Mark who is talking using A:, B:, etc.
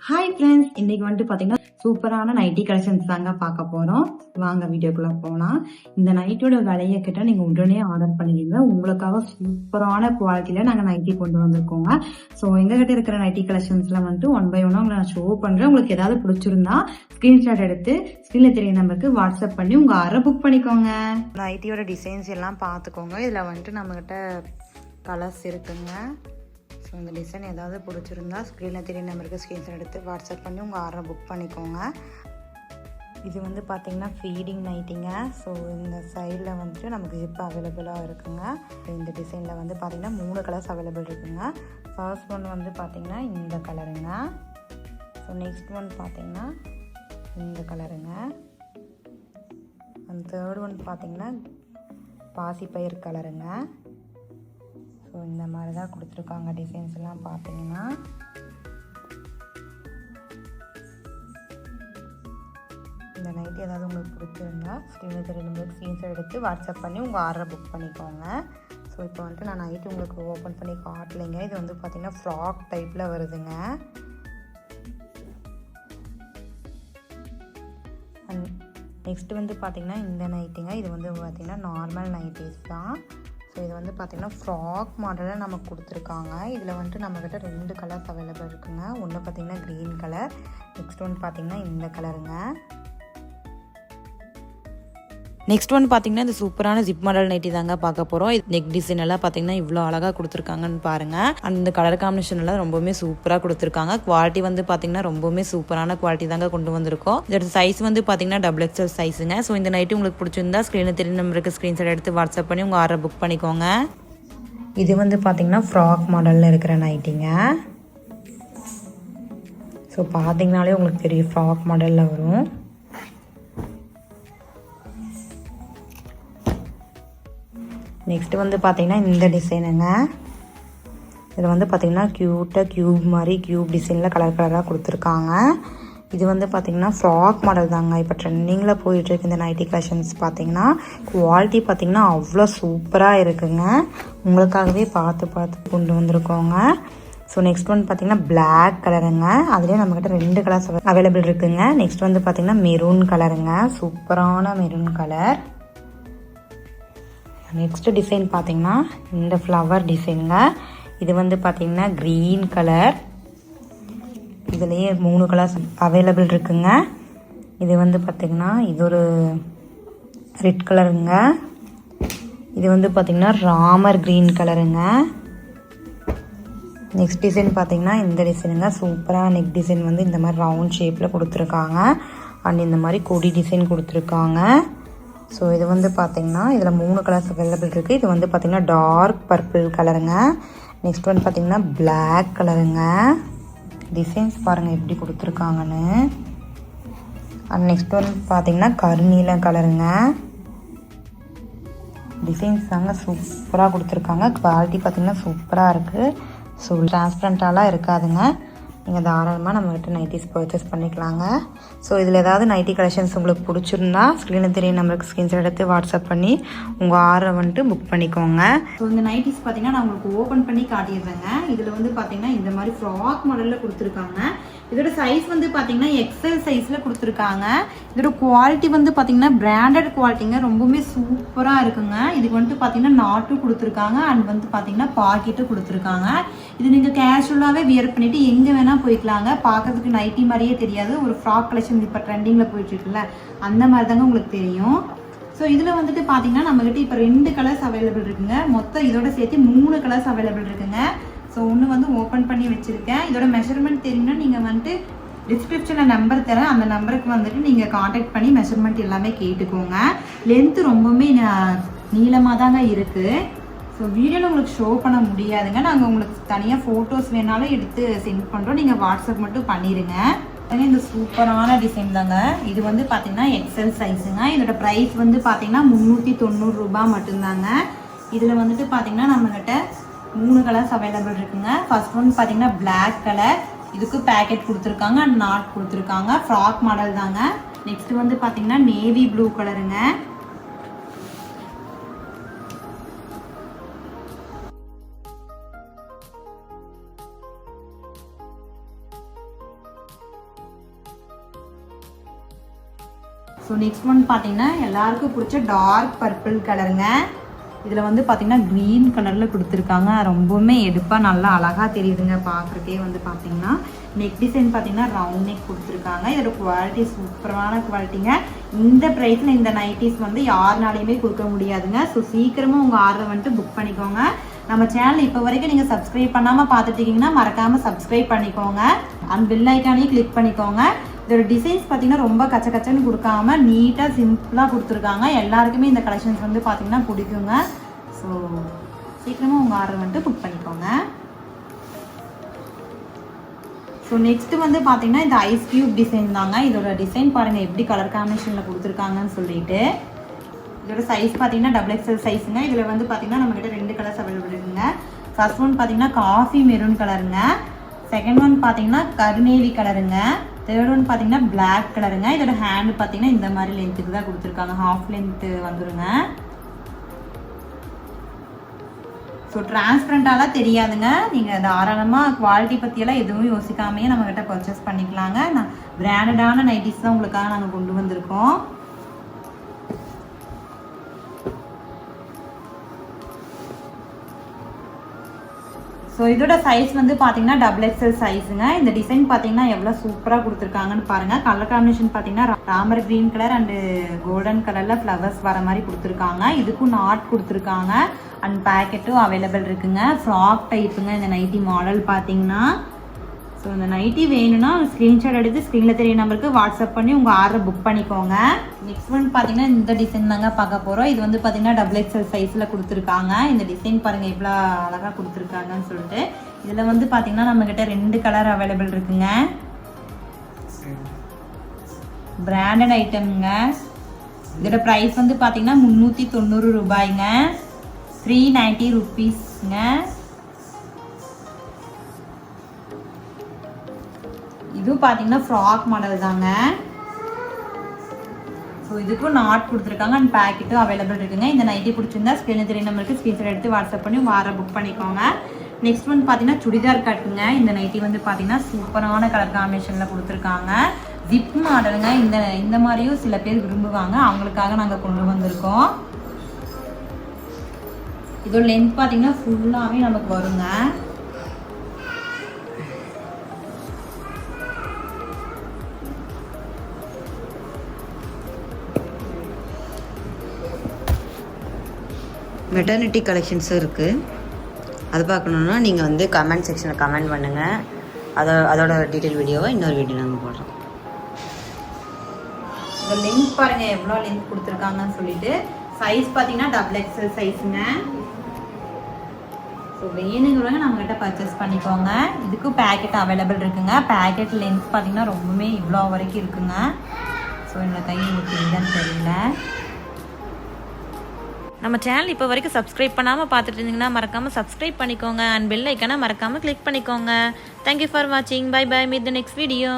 A: Hi friends, இன்னைக்கு வந்துட்டு பார்த்தீங்கன்னா சூப்பரான நைட்டி கலெக்ஷன்ஸ் தாங்க பார்க்க போகிறோம். வாங்க வீடியோக்குள்ளே போகலாம். இந்த நைட்டியோட விலையை கேட்டால் நீங்கள் உடனே ஆர்டர் பண்ணிடுங்க. உங்களுக்காக சூப்பரான குவாலிட்டியில் நாங்கள் நைட்டி கொண்டு வந்திருக்கோங்க. ஸோ எங்ககிட்ட இருக்கிற நைட்டி கலெக்ஷன்ஸில் வந்துட்டு ஒன் பை ஒன்னாக உங்களை நான் ஷோ பண்ணுறேன். உங்களுக்கு ஏதாவது பிடிச்சிருந்தா ஸ்க்ரீன்ஷாட் எடுத்து ஸ்க்ரீனில் தெரிய நம்பருக்கு வாட்ஸ்அப் பண்ணி உங்கள் ஆர்டர் புக் பண்ணிக்கோங்க. நைட்டியோட டிசைன்ஸ் எல்லாம் பார்த்துக்கோங்க. இதில் வந்துட்டு நம்மக்கிட்ட கலர்ஸ் இருக்குங்க. ஸோ இந்த டிசைன் ஏதாவது பிடிச்சிருந்தா ஸ்க்ரீனில் தெரிய நம்பருக்கு ஸ்க்ரீன்ஷாட் எடுத்து வாட்ஸ்அப் பண்ணி உங்கள் ஆர்டர் புக் பண்ணிக்கோங்க. இது வந்து பார்த்திங்கன்னா ஃபீடிங் நைட்டிங்க. ஸோ இந்த சைடில் வந்துட்டு நமக்கு ஜிப் அவைலபிளாக இருக்குங்க. இந்த டிசைனில் வந்து பார்த்திங்கன்னா 3 கலர்ஸ் அவைலபிள் இருக்குங்க. ஃபர்ஸ்ட் ஒன் வந்து பார்த்திங்கன்னா இந்த கலருங்க. ஸோ நெக்ஸ்ட் ஒன் பார்த்திங்கன்னா இந்த கலருங்க. அண்ட் தேர்ட் ஒன் பார்த்திங்கன்னா பாசிப்பயிர் கலருங்க. ஸோ இந்த மாதிரி தான் கொடுத்துருக்காங்க. டிசைன்ஸ் எல்லாம் பார்த்தீங்கன்னா இந்த நைட்டி ஏதாவது உங்களுக்கு பிடிச்சிருந்தா ஸ்க்ரீனில் தெரிய நம்பருக்கு ஸ்க்ரீன்ஷாட் எடுத்து வாட்ஸ்அப் பண்ணி உங்கள் ஆர்டரை புக் பண்ணிக்கோங்க. ஸோ இப்போ வந்துட்டு நான் நைட்டி உங்களுக்கு ஓப்பன் பண்ணி காட்டலைங்க. இது வந்து பார்த்திங்கன்னா ஃப்ராக் டைப்பில் வருதுங்க. அண்ட் நெக்ஸ்ட்டு வந்து பார்த்திங்கன்னா இந்த நைட்டிங்க. இது வந்து பார்த்திங்கன்னா நார்மல் நைட்டிஸ் தான். ஸோ இது வந்து பார்த்திங்கன்னா ஃப்ராக் மாடலில் நமக்கு கொடுத்துருக்காங்க. இதில் வந்துட்டு நம்மக்கிட்ட 2 கலர்ஸ் அவைலபிள் இருக்குங்க. ஒன்று பார்த்திங்கன்னா க்ரீன் கலர், நெக்ஸ்ட் ஒன்று பார்த்திங்கன்னா இந்த கலருங்க. நெக்ஸ்ட் ஒன் பார்த்திங்கன்னா இந்த சூப்பரான ஜிப் மாடல் நைட்டி தாங்க பார்க்க போகிறோம். நெக் டிசைன் எல்லாம் பார்த்திங்கன்னா இவ்வளோ அழகாக கொடுத்துருக்காங்கன்னு பாருங்கள். அந்த கலர் காம்பினேஷன் எல்லாம் ரொம்பவுமே சூப்பராக கொடுத்துருக்காங்க. குவாலிட்டி வந்து பார்த்திங்கன்னா ரொம்பவுமே சூப்பரான குவாலிட்டி தாங்க கொண்டு வந்திருக்கோம். இதோட சைஸ் வந்து பார்த்திங்கன்னா XXL சைஸுங்க. ஸோ இந்த நைட்டி உங்களுக்கு பிடிச்சிருந்தா ஸ்க்ரீனில் தெரிய நம்பருக்கு ஸ்க்ரீன்ஷாட் எடுத்து வாட்ஸ்அப் பண்ணி உங்கள் ஆர்டர் புக் பண்ணிக்கோங்க. இது வந்து பார்த்திங்கன்னா ஃப்ராக் மாடலில் இருக்கிற நைட்டிங்க. ஸோ பார்த்திங்கனாலே உங்களுக்கு தெரியும் ஃப்ராக் மாடலில் வரும். நெக்ஸ்ட்டு வந்து பார்த்திங்கன்னா இந்த டிசைனுங்க. இதில் வந்து பார்த்திங்கன்னா க்யூட்டாக க்யூப் டிசைனில் கலராக கொடுத்துருக்காங்க. இது வந்து பார்த்திங்கன்னா ஃப்ராக் மாடல் தாங்க. இப்போ ட்ரெண்டிங்கில் போயிட்டுருக்கு இந்த நைட்டி கலெக்ஷன்ஸ். பார்த்திங்கன்னா குவாலிட்டி பார்த்திங்கன்னா அவ்வளோ சூப்பராக இருக்குங்க. உங்களுக்காகவே பார்த்து கொண்டு வந்திருக்கோங்க. ஸோ நெக்ஸ்ட் ஒன் பார்த்திங்கன்னா பிளாக் கலருங்க. அதுலேயே நம்மக்கிட்ட 2 கலர்ஸ் அவைலபிள் இருக்குங்க. நெக்ஸ்ட் வந்து பார்த்திங்கன்னா மெரூன் கலருங்க. சூப்பரான மெரூன் கலர். நெக்ஸ்ட் டிசைன் பார்த்திங்கன்னா இந்த ஃப்ளவர் டிசைனுங்க. இது வந்து பார்த்திங்கன்னா க்ரீன் கலர். இதுலேயே 3 கலர்ஸ் அவைலபிள் இருக்குங்க. இது வந்து பார்த்திங்கன்னா இது ஒரு ரெட் கலருங்க. இது வந்து பார்த்திங்கன்னா ராமர் க்ரீன் கலருங்க. நெக்ஸ்ட் டிசைன் பார்த்திங்கன்னா இந்த டிசைனுங்க. சூப்பராக நெக் டிசைன் வந்து இந்த மாதிரி ரவுண்ட் ஷேப்பில் கொடுத்துருக்காங்க. அண்ட் இந்த மாதிரி கொடி டிசைன் கொடுத்துருக்காங்க. ஸோ இது வந்து பார்த்திங்கன்னா இதில் 3 கலர்ஸ் அவைலபிள் இருக்குது. இது வந்து பார்த்திங்கன்னா டார்க் பர்பிள் கலருங்க. நெக்ஸ்ட் ஒன் பார்த்திங்கன்னா பிளாக் கலருங்க. டிசைன்ஸ் பாருங்கள் எப்படி கொடுத்துருக்காங்கன்னு. அண்ட் நெக்ஸ்ட் ஒன் பார்த்திங்கன்னா கருநீல கலருங்க. டிசைன்ஸ் தாங்க சூப்பராக கொடுத்துருக்காங்க. குவாலிட்டி பார்த்திங்கன்னா சூப்பராக இருக்குது. ஸோ டிரான்ஸ்பரண்ட்டாலாம் இருக்காதுங்க. நீங்கள் தாராளமாக நம்மகிட்ட நைட்டிஸ் பர்ச்சேஸ் பண்ணிக்கலாங்க. ஸோ இதில் ஏதாவது நைட்டி கலெக்ஷன்ஸ் உங்களுக்கு பிடிச்சிருந்தா ஸ்க்ரீனில் தெரிய நம்பருக்கு ஸ்க்ரீன்ஷாட் எடுத்து வாட்ஸ்அப் பண்ணி உங்கள் ஆர்டரை வந்துட்டு புக் பண்ணிக்கோங்க. ஸோ இந்த நைட்டிஸ் பார்த்தீங்கன்னா நான் உங்களுக்கு ஓப்பன் பண்ணி காட்டிடுறேங்க. இதில் வந்து பார்த்தீங்கன்னா இந்த மாதிரி ஃப்ராக் மாடலில் கொடுத்துருக்காங்க. இதோட சைஸ் வந்து பார்த்தீங்கன்னா XL சைஸில் கொடுத்துருக்காங்க. இதோட குவாலிட்டி வந்து பார்த்தீங்கன்னா பிராண்டட் குவாலிட்டிங்க. ரொம்பவுமே சூப்பராக இருக்குங்க. இதுக்கு வந்துட்டு பார்த்தீங்கன்னா நாட்டும் கொடுத்துருக்காங்க. அண்ட் வந்து பார்த்தீங்கன்னா பாக்கெட்டும் கொடுத்துருக்காங்க. இது நீங்கள் கேஷுவலாகவே வியர் பண்ணிவிட்டு எங்கே வேணால் போய்க்கலாங்க. பார்க்கறதுக்கு நைட்டி மாதிரியே தெரியாது. ஒரு ஃப்ராக் கலெக்ஷன் இப்போ ட்ரெண்டிங்கில் போயிட்டுருக்குல்ல அந்த மாதிரி தாங்க உங்களுக்கு தெரியும். ஸோ இதில் வந்துட்டு பார்த்தீங்கன்னா நம்மகிட்ட இப்போ 2 கலர்ஸ் அவைலபிள் இருக்குங்க. மொத்தம் இதோட சேர்த்து 3 கலர்ஸ் அவைலபிள் இருக்குங்க. ஸோ ஒன்று வந்து ஓப்பன் பண்ணி வச்சுருக்கேன். இதோட மெஷர்மெண்ட் தெரியும்னா நீங்கள் வந்துட்டு டிஸ்கிரிப்ஷனில் நம்பர் தரேன். அந்த நம்பருக்கு வந்துட்டு நீங்கள் காண்டாக்ட் பண்ணி மெஷர்மெண்ட் எல்லாமே கேட்டுக்கோங்க. லென்த்து ரொம்பவுமே நீளமாக தாங்க இருக்குது. ஸோ வீடியோவில் உங்களுக்கு ஷோ பண்ண முடியாதுங்க. நாங்கள் உங்களுக்கு தனியாக ஃபோட்டோஸ் வேணாலும் எடுத்து சென்ட் பண்ணுறோம். நீங்கள் வாட்ஸ்அப் மட்டும் பண்ணிடுங்க. இந்த சூப்பரான டிசைன் தாங்க. இது வந்து பார்த்தீங்கன்னா XL சைஸுங்க. இதோட ப்ரைஸ் வந்து பார்த்தீங்கன்னா 390 ரூபா மட்டும்தாங்க. இதில் வந்துட்டு பார்த்தீங்கன்னா நம்மகிட்ட 3 கலர்ஸ் அவைலபிள் இருக்குங்க. ஃபர்ஸ்ட் ஒன் பார்த்தீங்கன்னா பிளாக் கலர். இதுக்கு பேக்கெட் கொடுத்துருக்காங்க அண்ட் நாட் கொடுத்துருக்காங்க. ஃப்ராக் மாடல் தாங்க. நெக்ஸ்ட் வந்து பார்த்தீங்கன்னா நேவி ப்ளூ கலருங்க. ஸோ நெக்ஸ்ட் ஒன் பார்த்தீங்கன்னா எல்லாருக்கும் பிடிச்ச டார்க் பர்பிள் கலருங்க. இதில் வந்து பார்த்தீங்கன்னா க்ரீன் கலரில் கொடுத்துருக்காங்க. ரொம்பவுமே எடுப்பாக நல்லா அழகாக தெரியுதுங்க பார்க்குறக்கே. வந்து பார்த்தீங்கன்னா நெக் டிசைன் பார்த்தீங்கன்னா ரவுண்ட் நெக் கொடுத்துருக்காங்க. இதோட குவாலிட்டி சூப்பரான குவாலிட்டிங்க. இந்த ப்ரைஸில் இந்த நைட்டிஸ் வந்து யாருனாலையுமே கொடுக்க முடியாதுங்க. ஸோ சீக்கிரமாக உங்கள் ஆர்டரை வந்துட்டு புக் பண்ணிக்கோங்க. நம்ம சேனல் இப்போ வரைக்கும் நீங்கள் சப்ஸ்கிரைப் பண்ணாமல் பார்த்துட்டு இருக்கீங்கன்னா மறக்காமல் சப்ஸ்கிரைப் பண்ணிக்கோங்க. அந்த பெல் ஐக்கானையும் கிளிக் பண்ணிக்கோங்க. இதோட டிசைன்ஸ் பார்த்தீங்கன்னா ரொம்ப கச்ச கச்சன்னு கொடுக்காம நீட்டாக சிம்பிளாக கொடுத்துருக்காங்க. எல்லாருக்குமே இந்த கலெக்ஷன்ஸ் வந்து பார்த்தீங்கன்னா பிடிக்குங்க. ஸோ சீக்கிரமாக உங்கள் ஆர்டர் வந்துட்டு புக் பண்ணிக்கோங்க. ஸோ நெக்ஸ்ட்டு வந்து பார்த்தீங்கன்னா இந்த ஐஸ் கியூப் டிசைன் தாங்க. இதோட டிசைன் பாருங்கள் எப்படி கலர் காம்பினேஷனில் கொடுத்துருக்காங்கன்னு சொல்லிட்டு. இதோட சைஸ் பார்த்தீங்கன்னா XXL சைஸுங்க. இதில் வந்து பார்த்தீங்கன்னா நம்மக்கிட்ட 2 கலர்ஸ் அவைலபிள் இருக்குங்க. ஃபர்ஸ்ட் ஒன் பார்த்தீங்கன்னா காஃபி மெரூன் கலருங்க. செகண்ட் ஒன் பார்த்தீங்கன்னா கருநேவி கலருங்க. தேர்ட் ஒன் பார்த்தீங்கன்னா பிளாக் கலருங்க. இதோட ஹேண்டு பார்த்தீங்கன்னா இந்த மாதிரி லென்த்துக்கு தான் கொடுத்துருக்காங்க. ஹாஃப் லென்த்து வந்துருங்க. ஸோ டிரான்ஸ்பரண்டாலாம் தெரியாதுங்க. நீங்கள் தாராளமாக குவாலிட்டி பற்றியெல்லாம் எதுவும் யோசிக்காமையே நம்மக்கிட்ட பர்ச்சேஸ் பண்ணிக்கலாங்க. நான் பிராண்டடான நைட்டிஸ் தான் உங்களுக்காக நாங்கள் கொண்டு வந்திருக்கோம். ஸோ இதோட சைஸ் வந்து பார்த்தீங்கன்னா XXL சைஸுங்க. இந்த டிசைன் பார்த்தீங்கன்னா எவ்வளோ சூப்பராக கொடுத்துருக்காங்கன்னு பாருங்கள். கலர் காம்பினேஷன் பார்த்தீங்கன்னா Ramar green colour and golden கலரில் ஃப்ளவர்ஸ் வர மாதிரி கொடுத்துருக்காங்க. இதுக்கும் நாட் கொடுத்துருக்காங்க. அண்ட் பேக்கெட்டும் அவைலபிள் இருக்குங்க. ஃப்ராக் டைப்புங்க இந்த நைட்டி மாடல் பார்த்தீங்கன்னா. ஸோ இந்த நைட்டி வேணும்னா ஸ்க்ரீன்ஷாட் எடுத்து ஸ்க்ரீனில் தெரிய நம்பருக்கு வாட்ஸ்அப் பண்ணி உங்கள் ஆர்டரை புக் பண்ணிக்கோங்க. நெக்ஸ்ட் ஒன் பார்த்தீங்கன்னா இந்த டிசைன் தாங்க பார்க்க போகிறோம். இது வந்து பார்த்தீங்கன்னா XXL சைஸில் கொடுத்துருக்காங்க. இந்த டிசைன் பாருங்கள் எவ்வளோ அழகாக கொடுத்துருக்காங்கன்னு சொல்லிட்டு. இதில் வந்து பார்த்தீங்கன்னா நம்மக்கிட்ட 2 கலர் அவைலபிள் இருக்குங்க. பிராண்டட் ஐட்டம்ங்க. இதோட ப்ரைஸ் வந்து பார்த்தீங்கன்னா 390 ரூபாய்ங்க. 390 ருபீஸ்ங்க. இதுவும் பார்த்தீங்கன்னா ஃப்ராக் மாடல் தாங்க. ஸோ இதுக்கும் நாட் கொடுத்துருக்காங்க அண்ட் பேக்கெட்டும் அவைலபிள் இருக்குங்க. இந்த நைட்டி பிடிச்சிருந்தா ஸ்க்ரீனில் தெரிய நம்பருக்கு ஸ்க்ரீன்ஷாட் எடுத்து வாட்ஸ்அப் பண்ணி வார புக் பண்ணிக்கோங்க. நெக்ஸ்ட் வந்து பார்த்தீங்கன்னா சுடிதார் கட்டுங்க. இந்த நைட்டி வந்து பார்த்தீங்கன்னா சூப்பரான கலர் காம்பினேஷனில் கொடுத்துருக்காங்க. ஜிப் மாடலுங்க. இந்த மாதிரியும் சில பேர் விரும்புவாங்க. அவங்களுக்காக நாங்கள் கொண்டு வந்திருக்கோம். இதோட லென்த் பார்த்தீங்கன்னா ஃபுல்லாகவே நமக்கு வருங்க.
B: மெட்டர்னிட்டி கலெக்ஷன்ஸும் இருக்குது. அது பார்க்கணுன்னா நீங்கள் வந்து கமெண்ட் செக்ஷனில் கமெண்ட் பண்ணுங்கள். அதோட டீட்டெயில் வீடியோவை இன்னொரு வீடியோ நாங்கள் போடுறோம்.
A: இந்த லென்த் பாருங்கள் எவ்வளோ லென்த் கொடுத்துருக்காங்கன்னு சொல்லிட்டு. சைஸ் பார்த்தீங்கன்னா XXL சைஸுங்க. ஸோ வேணுங்கிறவங்க நம்மகிட்ட பர்ச்சேஸ் பண்ணிக்கோங்க. இதுக்கும் பேக்கெட் அவைலபிள் இருக்குங்க. பேக்கெட் லென்த் பார்த்தீங்கன்னா ரொம்பவுமே இவ்வளோ வரைக்கும் இருக்குங்க. ஸோ என்னோட கை உங்களுக்கு இல்லைன்னு தெரியல.
C: நம்ம சேனல் இப்போ வரைக்கும் சப்ஸ்கிரைப் பண்ணாமல் பார்த்துட்டு இருந்தீங்கன்னா மறக்காமல் சப்ஸ்கிரைப் பண்ணிக்கோங்க. அண்ட் பெல் ஐக்கானை மறக்காமல் கிளிக் பண்ணிக்கோங்க. தேங்க்யூ ஃபார் வாட்சிங். Bye bye. Meet the next video.